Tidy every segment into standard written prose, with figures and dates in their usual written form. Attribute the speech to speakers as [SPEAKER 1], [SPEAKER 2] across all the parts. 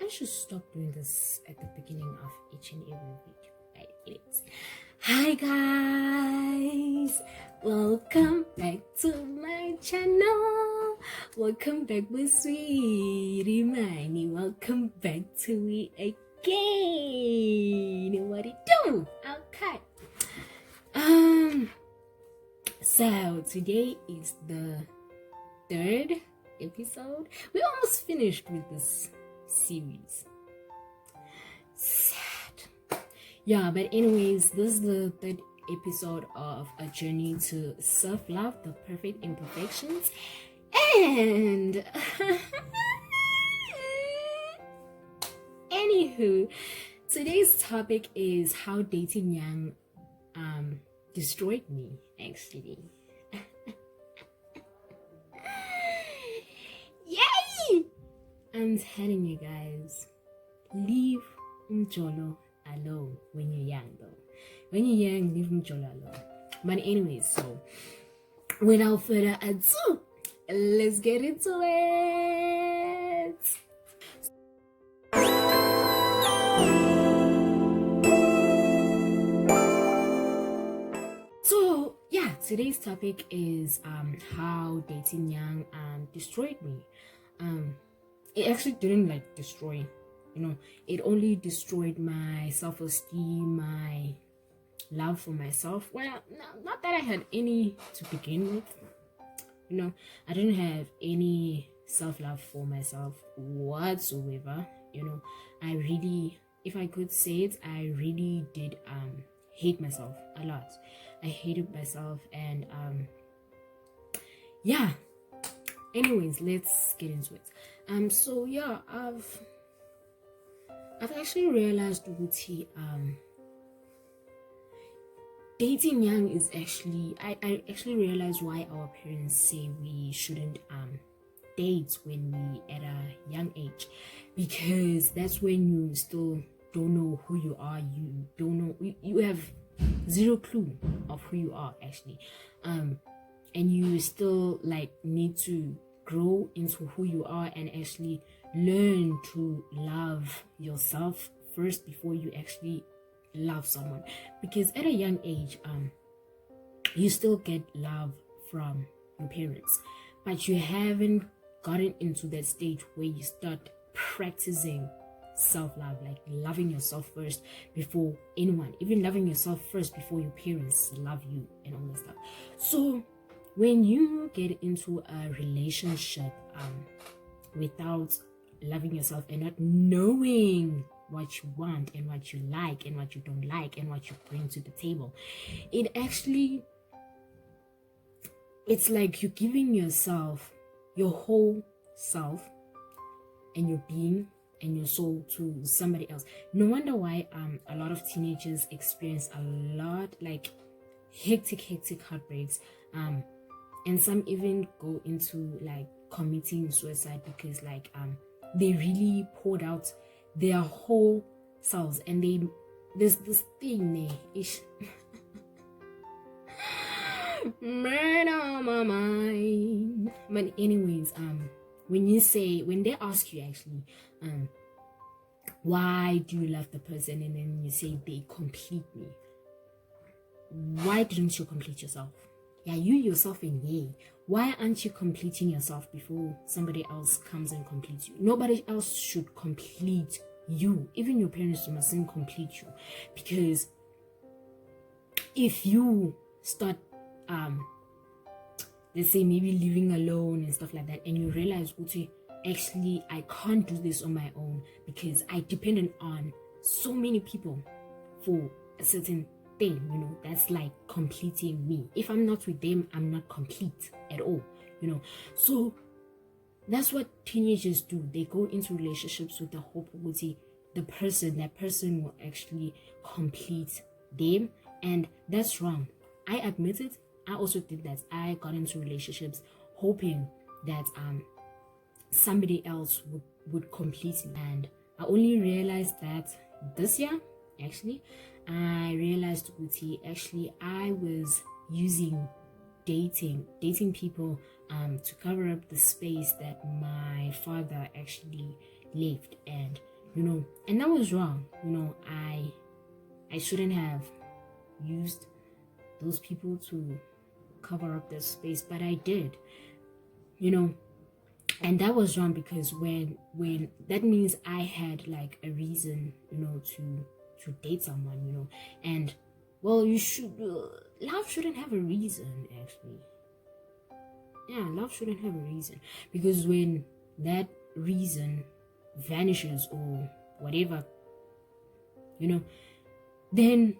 [SPEAKER 1] should stop doing this at the beginning of each and every week. Right? Anyways, hi guys, welcome back to my channel. Welcome back with Sweerie, Miney. Welcome back to it again. What it do? Okay. So today is the third episode. We almost finished with this series. Sad. Yeah, but anyways, this is the third episode of a journey to self-love, the perfect imperfections. And anywho, today's topic is how dating young destroyed me, actually. Yay! I'm telling you guys, leave umjolo alone when you're young, though. When you're young, leave umjolo alone. But anyways, so without further ado, let's get into it. So yeah, today's topic is how dating young destroyed me. It actually didn't destroy, it only destroyed my self-esteem, my love for myself. Well, not that I had any to begin with. I didn't have any self-love for myself whatsoever. I really, if I could say it, I really did hate myself a lot. I hated myself, and yeah. Anyways, let's get into it. So yeah, I've actually realized Wuti, dating young is actually, I actually realized why our parents say we shouldn't date when we at a young age, because that's when you still don't know who you are. You don't know, you have zero clue of who you are actually, and you still need to grow into who you are and actually learn to love yourself first before you actually love someone. Because at a young age, you still get love from your parents, but you haven't gotten into that stage where you start practicing self-love, loving yourself first before anyone, even loving yourself first before your parents love you and all that stuff. So when you get into a relationship without loving yourself and not knowing what you want and what you like and what you don't like and what you bring to the table, it's like you're giving yourself, your whole self and your being and your soul to somebody else. No wonder why a lot of teenagers experience a lot hectic heartbreaks, and some even go into committing suicide because they really poured out their whole selves, and there's this thing ish man on my mind. But anyways, when they ask you actually why do you love the person, and then you say they complete me, why didn't you complete yourself? Yeah, you yourself in here. Why aren't you completing yourself before somebody else comes and completes you? Nobody else should complete you. Even your parents mustn't complete you, because if you start let's say maybe living alone and stuff like that, and you realize, okay, actually I can't do this on my own because I depended on so many people for a certain thing, that's completing me. If I'm not with them, I'm not complete at all, So that's what teenagers do. They go into relationships with the hope that that person will actually complete them, and that's wrong. I admit it. I also did that. I got into relationships hoping that somebody else would complete me, and I only realized that this year, actually. I realized actually I was using dating people to cover up the space that my father actually left, and and that was wrong. I shouldn't have used those people to cover up their space, but I did, and that was wrong, because when that means I had like a reason, to date someone, and well, you should love shouldn't have a reason, actually. Yeah, love shouldn't have a reason, because when that reason vanishes or whatever, then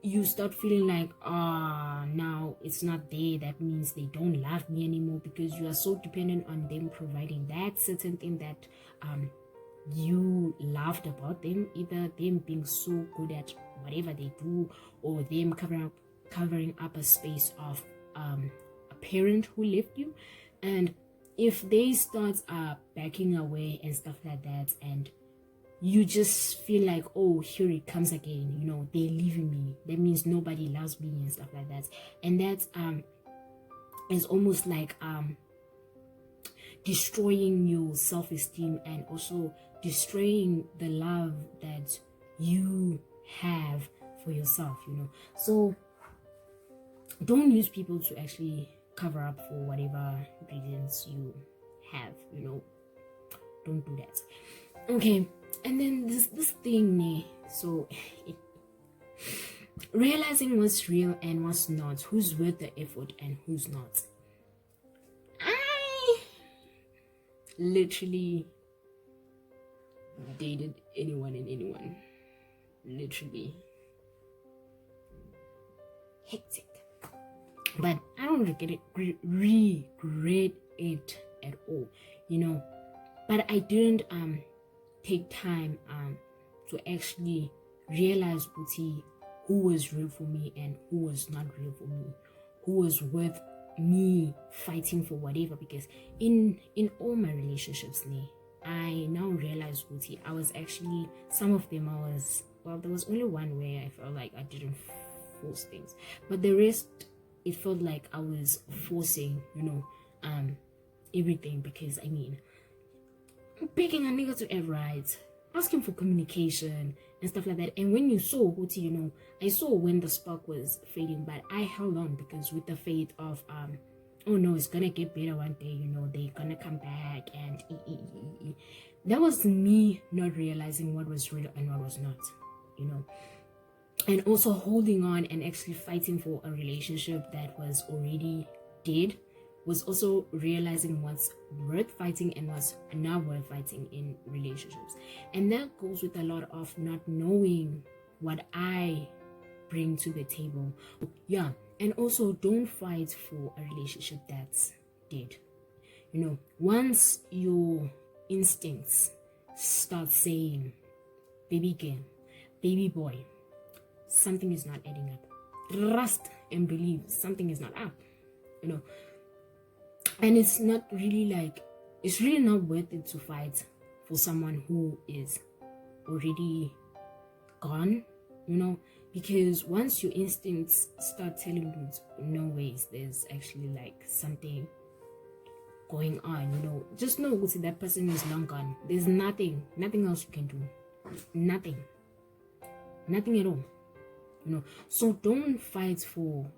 [SPEAKER 1] you start feeling like, now it's not there. That means they don't love me anymore, because you are so dependent on them providing that certain thing that you loved about them, either them being so good at whatever they do, or them covering up a space of a parent who left you. And if they start backing away and stuff like that, and you just feel like, oh, here it comes again, they're leaving me, that means nobody loves me and stuff like that. And that is almost like destroying your self-esteem, and also destroying the love that you have for yourself. So don't use people to actually cover up for whatever reasons you have. Don't do that. Okay. And then this thing, so realizing what's real and what's not, who's worth the effort and who's not. I literally dated anyone and anyone. Literally hectic. But I don't regret it at all, But I didn't take time to actually realize who was real for me and who was not real for me, who was worth me fighting for whatever. Because in all my relationships, I now realize I was actually, some of them there was only one where I felt like I didn't force things, but the rest, it felt like I was forcing everything. Because begging a nigga to act right, asking for communication and stuff like that. And when you saw I saw when the spark was fading, but I held on, because with the faith of oh no, it's gonna get better one day, they're gonna come back, and that was me not realizing what was real and what was not, and also holding on and actually fighting for a relationship that was already dead, was also realizing what's worth fighting and what's not worth fighting in relationships. And that goes with a lot of not knowing what I bring to the table. Yeah, and also don't fight for a relationship that's dead. Once your instincts start saying, baby girl, baby boy, something is not adding up, trust and believe something is not up, and it's not really it's really not worth it to fight for someone who is already gone, because once your instincts start telling you no ways, there's actually something going on, just know that person is long gone. There's nothing else you can do. Nothing at all, so don't fight for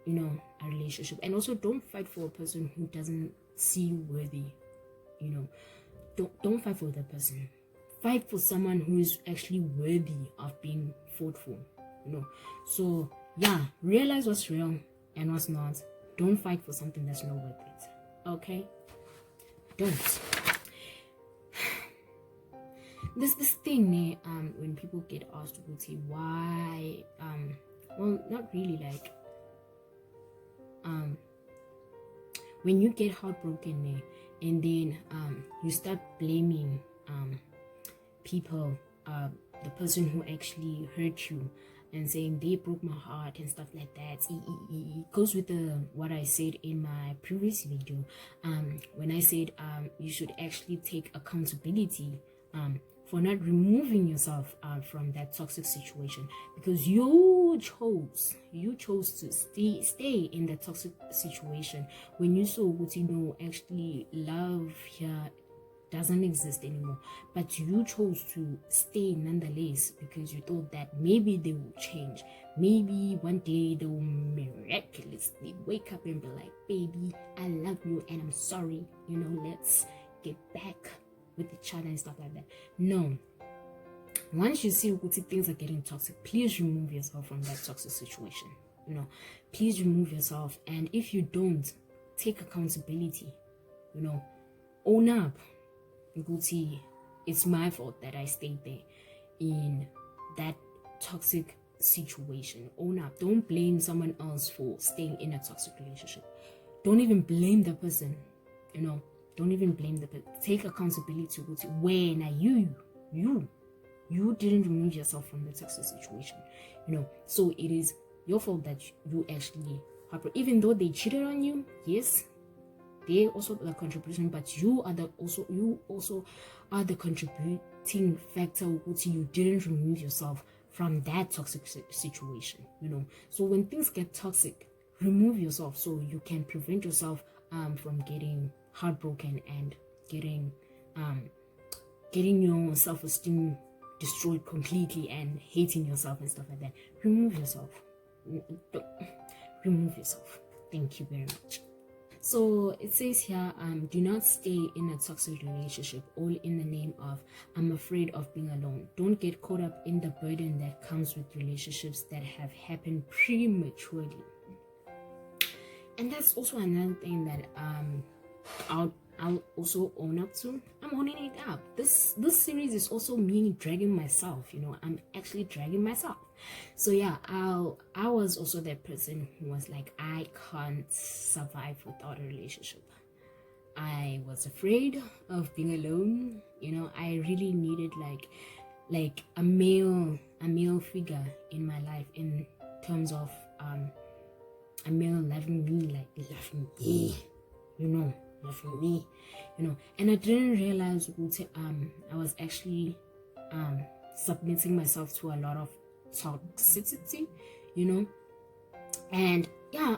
[SPEAKER 1] a relationship, and also don't fight for a person who doesn't see you worthy. Don't fight for that person. Fight for someone who is actually worthy of being fought for. So yeah, realize what's real and what's not. Don't fight for something that's not worth it. Okay, don't. This thing, when people get asked why, well, not really, when you get heartbroken, and then you start blaming people, the person who actually hurt you, and saying they broke my heart and stuff like that. It goes with what I said in my previous video, when I said you should actually take accountability for not removing yourself from that toxic situation, because you chose to stay in that toxic situation when you saw actually love here doesn't exist anymore, but you chose to stay nonetheless because you thought that maybe they will change. Maybe one day they will miraculously wake up and be like, baby, I love you and I'm sorry, let's get back with each other and stuff like that. No. Once you see things are getting toxic, please remove yourself from that toxic situation. Please remove yourself. And if you don't, take accountability. Own up. It's my fault that I stayed there in that toxic situation. Own up. Don't blame someone else for staying in a toxic relationship. Don't even blame the person. Don't even blame the person. Take accountability. When are you didn't remove yourself from the toxic situation. So it is your fault that you actually harbor. Even though they cheated on you, yes, they also the contribution, but you also are the contributing factor. You didn't remove yourself from that toxic situation. So when things get toxic, remove yourself so you can prevent yourself from getting heartbroken and getting your self-esteem destroyed completely and hating yourself and stuff like that. Remove yourself. Remove yourself. Thank you very much. So it says here, do not stay in a toxic relationship all in the name of I'm afraid of being alone. Don't get caught up in the burden that comes with relationships that have happened prematurely. And that's also another thing that I'll also own up to. I'm owning it up. This series is also me dragging myself. I'm actually dragging myself. So yeah, I was also that person who was like, I can't survive without a relationship. I was afraid of being alone. I really needed like a male figure in my life in terms of a male loving me, loving me, and I didn't realize I was actually submitting myself to a lot of toxicity, and yeah,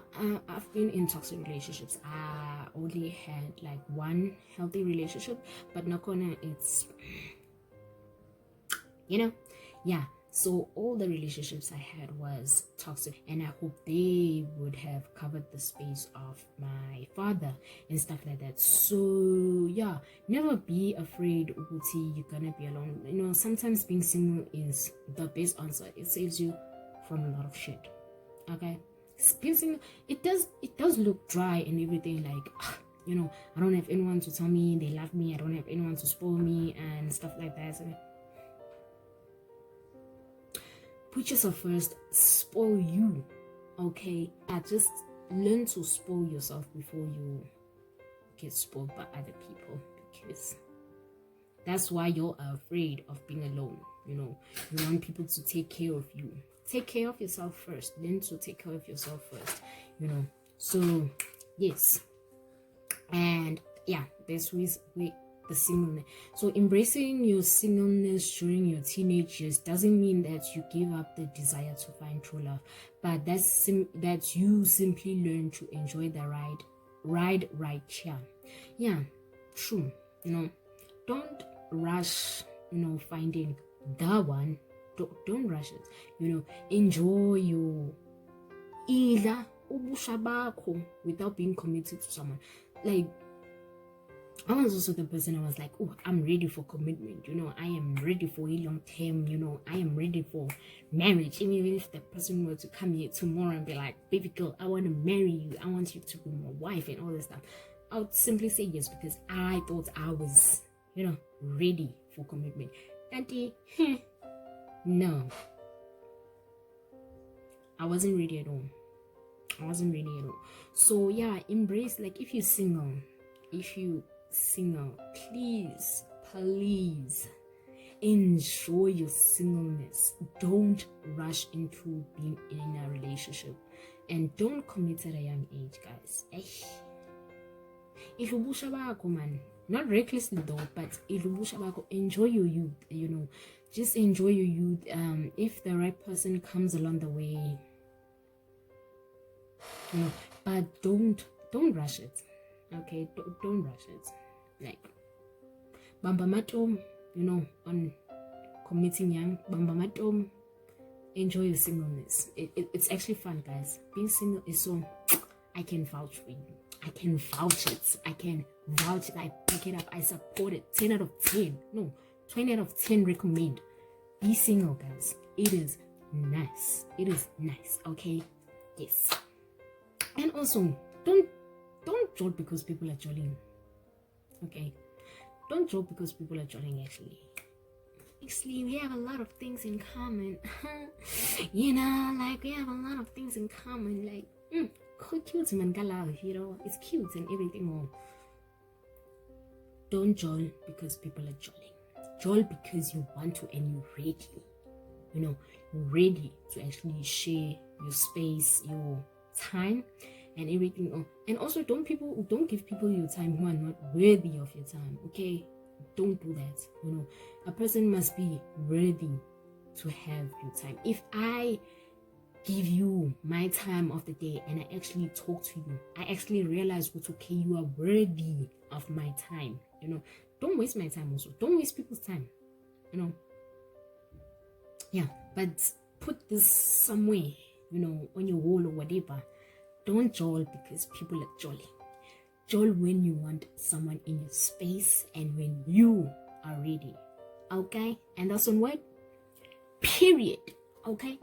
[SPEAKER 1] I've been in toxic relationships. I only had like one healthy relationship, but it's yeah. So all the relationships I had was toxic, and I hope they would have covered the space of my father and stuff like that. So yeah, never be afraid, Uguti, you're gonna be alone. Sometimes being single is the best answer. It saves you from a lot of shit. Okay, being single, it does look dry and everything, like I don't have anyone to tell me they love me. I don't have anyone to spoil me and stuff like that. So, put yourself first, spoil you, okay? Just learn to spoil yourself before you get spoiled by other people, because that's why you're afraid of being alone. You want people to take care of you. Take care of yourself first. Learn to take care of yourself first, So, yes. And yeah, there's with the singleness. So embracing your singleness during your teenage years doesn't mean that you give up the desire to find true love, but that you simply learn to enjoy the ride right here. Yeah, true. Don't rush finding the one. Don't rush it. Enjoy your ila ubusha bakho without being committed to someone. Like, I was also the person I was like, oh, I'm ready for commitment. I am ready for a long term. I am ready for marriage. Even if the person were to come here tomorrow and be like, baby girl, I want to marry you. I want you to be my wife and all this stuff. I would simply say yes, because I thought I was, ready for commitment. Auntie, no. I wasn't ready at all. So yeah, embrace, like, if you're single, please enjoy your singleness. Don't rush into being in a relationship, and don't commit at a young age, guys. If you bush about, man, not recklessly though, but if you bush about, enjoy your youth. Just enjoy your youth. If the right person comes along the way, but don't rush it. Okay, don't rush it. Like, Bamba matom, on committing young. Bamba matom, enjoy your singleness. It's actually fun, guys. Being single is so, I can vouch for you. I can vouch it. I can vouch it. I pick it up. I support it. 10 out of 10. No, 20 out of 10 recommend. Be single, guys. It is nice. It is nice. Okay. Yes. And also, don't joke because people are jolling. Okay. Don't joke because people are jolling. Actually, we have a lot of things in common. We have a lot of things in common. Like, cute man, it's cute and everything. More. Don't joll because people are jolling. Joll because you want to and you're ready. You're ready to actually share your space, your time, and everything. And also, don't give people your time who are not worthy of your time. Okay, don't do that. A person must be worthy to have your time. If I give you my time of the day and I actually talk to you, I actually realize what's okay, you are worthy of my time. Don't waste my time. Also, don't waste people's time. Yeah, but put this somewhere, on your wall or whatever. Don't joll because people are jolly. Joll when you want someone in your space and when you are ready. Okay? And that's on what? Period. Okay?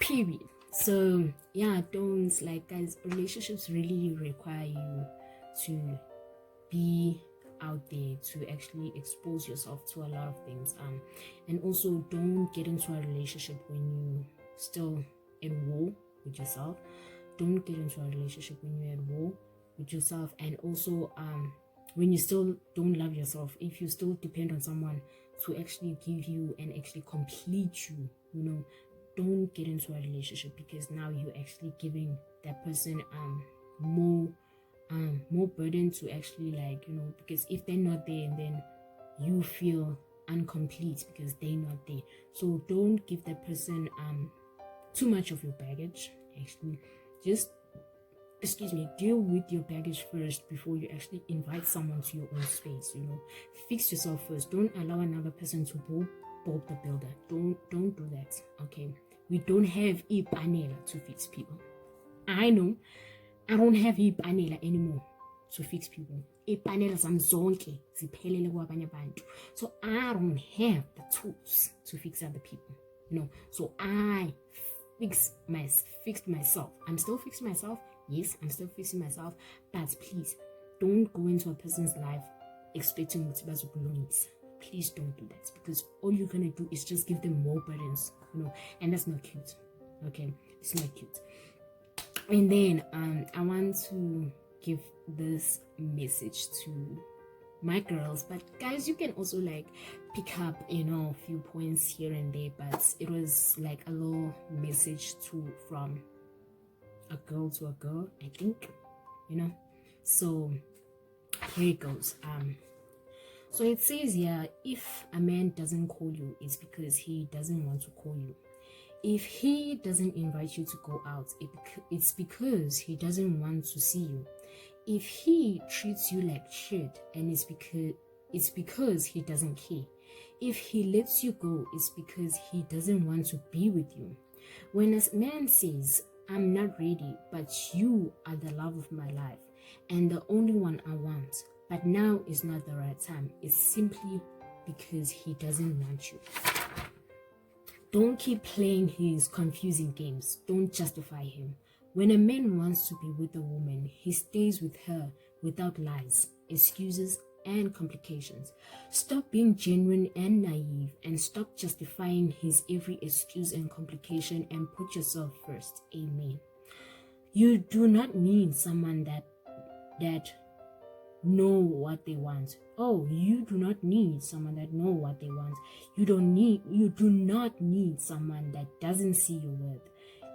[SPEAKER 1] Period. So, yeah, don't, guys, relationships really require you to be out there, to actually expose yourself to a lot of things. And also, don't get into a relationship when you still at war with yourself. Don't get into a relationship when you're at war with yourself. And also, when you still don't love yourself, if you still depend on someone to actually give you and actually complete you, don't get into a relationship because now you're actually giving that person more burden to actually because if they're not there, and then you feel incomplete because they're not there. So don't give that person too much of your baggage. Actually, just deal with your baggage first before you actually invite someone to your own space. Fix yourself first. Don't allow another person to Bob the Builder. Don't do that. Okay, we don't have ipanela to fix people. I know I don't have ipanela anymore to fix people. Ipanela zami zonke ziphelele kwabanye abantu. So I don't have the tools to fix other people. So I fixed myself. I'm still fixing myself. Yes, I'm still fixing myself. But please, don't go into a person's life expecting ukuthi. Please don't do that, because all you're gonna do is just give them more burdens, and that's not cute. Okay, it's not cute. And then I want to give this message to my girls, but guys, you can also pick up a few points here and there, but it was a little message from a girl to a girl, I think, so here it goes. So it says here, if a man doesn't call you, it's because he doesn't want to call you. If he doesn't invite you to go out, it's because he doesn't want to see you. If he treats you like shit, and it's because he doesn't care. If he lets you go, it's because he doesn't want to be with you. When a man says, I'm not ready, but you are the love of my life and the only one I want, but now is not the right time, it's simply because he doesn't want you. Don't keep playing his confusing games. Don't justify him. When a man wants to be with a woman, he stays with her without lies, excuses, and complications. Stop being genuine and naive, and stop justifying his every excuse and complication, and put yourself first. Amen. You do not need someone that know what they want. Oh, you do not need someone that know what they want. You do not need someone that doesn't see your worth.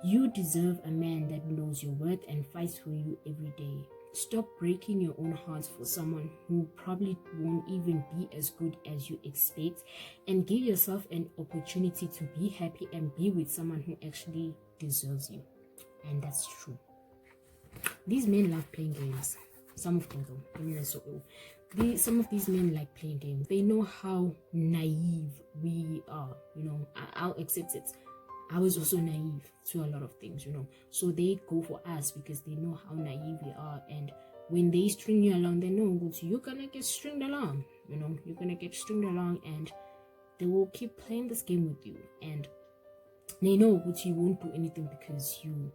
[SPEAKER 1] You deserve a man that knows your worth and fights for you every day. Stop breaking your own heart for someone who probably won't even be as good as you expect, and give yourself an opportunity to be happy and be with someone who actually deserves you. And that's true. These men love playing games. Some of them though. some of these men like playing games. They know how naive we are, you know. I'll accept it. I was also naive to a lot of things, you know. So they go for us because they know how naive we are. And when they string you along, they know you're gonna get stringed along, you know. You're gonna get stringed along, and they will keep playing this game with you. And they know that you won't do anything because you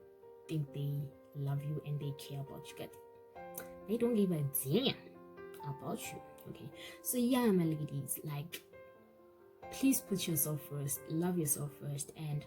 [SPEAKER 1] think they love you and they care about you. They don't give a damn about you. Okay, so yeah, my ladies, like, please put yourself first, love yourself first, and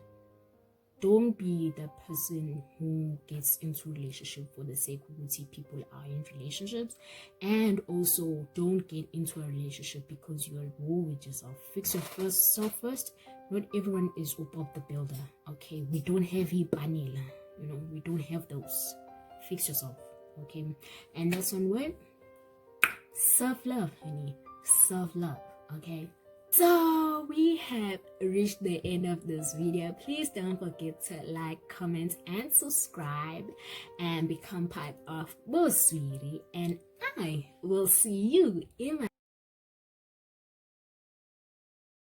[SPEAKER 1] don't be the person who gets into relationship for the sake of what people are in relationships. And also don't get into a relationship because you're at war with yourself. Fix your self first. Not everyone is above the builder. Okay, we don't have panela, you know, we don't have those. Fix yourself. Okay, and that's on what? Self-love, honey. Self-love. Okay, so we have reached the end of this video. Please don't forget to like, comment, and subscribe, and become part of Sweerie. And I will see you in my